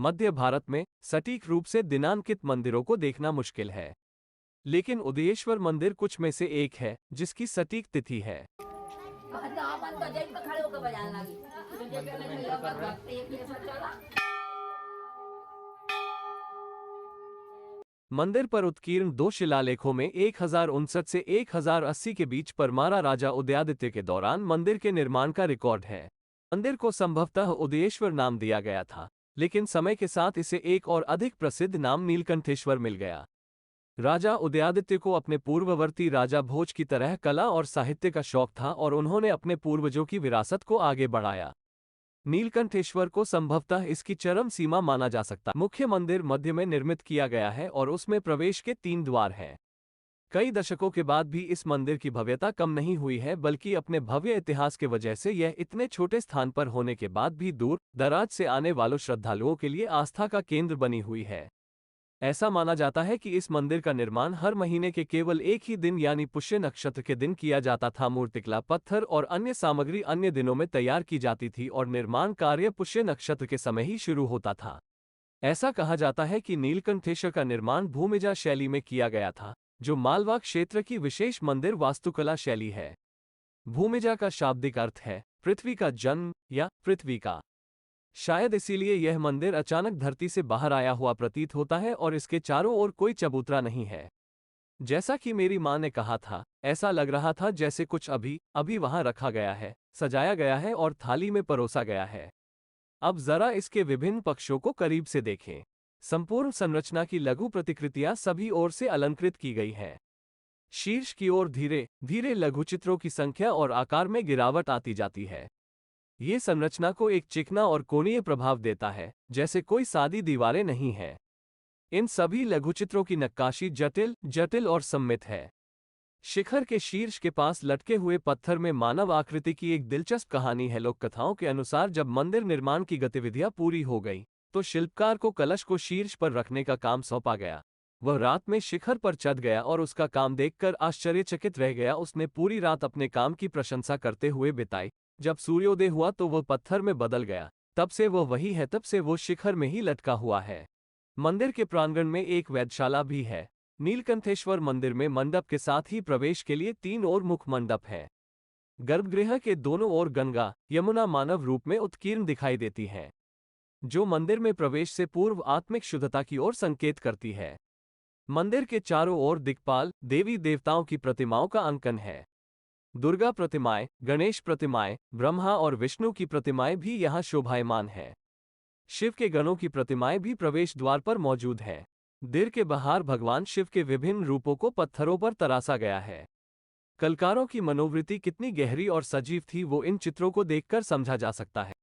मध्य भारत में सटीक रूप से दिनांकित मंदिरों को देखना मुश्किल है, लेकिन उदयेश्वर मंदिर कुछ में से एक है जिसकी सटीक तिथि है। मंदिर पर उत्कीर्ण दो शिलालेखों में 1059 से 1080 के बीच परमारा राजा उदयादित्य के दौरान मंदिर के निर्माण का रिकॉर्ड है। मंदिर को संभवतः उदयेश्वर नाम दिया गया था, लेकिन समय के साथ इसे एक और अधिक प्रसिद्ध नाम नीलकंठेश्वर मिल गया। राजा उदयादित्य को अपने पूर्ववर्ती राजा भोज की तरह कला और साहित्य का शौक था और उन्होंने अपने पूर्वजों की विरासत को आगे बढ़ाया। नीलकंठेश्वर को संभवतः इसकी चरम सीमा माना जा सकता है। मुख्य मंदिर मध्य में निर्मित किया गया है और उसमें प्रवेश के 3 द्वार हैं। कई दशकों के बाद भी इस मंदिर की भव्यता कम नहीं हुई है, बल्कि अपने भव्य इतिहास के वजह से यह इतने छोटे स्थान पर होने के बाद भी दूर दराज से आने वालों श्रद्धालुओं के लिए आस्था का केंद्र बनी हुई है। ऐसा माना जाता है कि इस मंदिर का निर्माण हर महीने के केवल एक ही दिन यानी पुष्य नक्षत्र के दिन किया जाता था। मूर्तिकला, पत्थर और अन्य सामग्री अन्य दिनों में तैयार की जाती थी और निर्माण कार्य पुष्य नक्षत्र के समय ही शुरू होता था। ऐसा कहा जाता है कि नीलकंठेश्वर का निर्माण भूमिजा शैली में किया गया था, जो मालवा क्षेत्र की विशेष मंदिर वास्तुकला शैली है। भूमिजा का शाब्दिक अर्थ है पृथ्वी का जन्म या पृथ्वी का। शायद इसीलिए यह मंदिर अचानक धरती से बाहर आया हुआ प्रतीत होता है और इसके चारों ओर कोई चबूतरा नहीं है। जैसा कि मेरी मां ने कहा था, ऐसा लग रहा था जैसे कुछ अभी अभी वहां रखा गया है, सजाया गया है और थाली में परोसा गया है। अब जरा इसके विभिन्न पक्षों को करीब से देखें। संपूर्ण संरचना की लघु प्रतिकृतियां सभी ओर से अलंकृत की गई हैं। शीर्ष की ओर धीरे धीरे लघुचित्रों की संख्या और आकार में गिरावट आती जाती है। ये संरचना को एक चिकना और कोणीय प्रभाव देता है, जैसे कोई सादी दीवारें नहीं हैं। इन सभी लघुचित्रों की नक्काशी जटिल जटिल और सम्मित है। शिखर के शीर्ष के पास लटके हुए पत्थर में मानव आकृति की एक दिलचस्प कहानी है। लोक कथाओं के अनुसार जब मंदिर निर्माण की गतिविधियां पूरी हो गई, तो शिल्पकार को कलश को शीर्ष पर रखने का काम सौंपा गया। वह रात में शिखर पर चढ़ गया और उसका काम देखकर आश्चर्यचकित रह गया। उसने पूरी रात अपने काम की प्रशंसा करते हुए बिताई। जब सूर्योदय हुआ तो वह पत्थर में बदल गया। तब से वह वही है, तब से वो शिखर में ही लटका हुआ है। मंदिर के प्रांगण में एक वेधशाला भी है। नीलकंठेश्वर मंदिर में मंडप के साथ ही प्रवेश के लिए 3 और मुख मंडप है। गर्भगृह के दोनों ओर गंगा यमुना मानव रूप में उत्कीर्ण दिखाई देती हैं, जो मंदिर में प्रवेश से पूर्व आत्मिक शुद्धता की ओर संकेत करती है। मंदिर के चारों ओर दिक्पाल देवी देवताओं की प्रतिमाओं का अंकन है। दुर्गा प्रतिमाएं, गणेश प्रतिमाएं, ब्रह्मा और विष्णु की प्रतिमाएं भी यहाँ शोभायमान है। शिव के गणों की प्रतिमाएं भी प्रवेश द्वार पर मौजूद हैं। मंदिर के बाहर भगवान शिव के विभिन्न रूपों को पत्थरों पर तरासा गया है। कलाकारों की मनोवृत्ति कितनी गहरी और सजीव थी, वो इन चित्रों को देखकर समझा जा सकता है।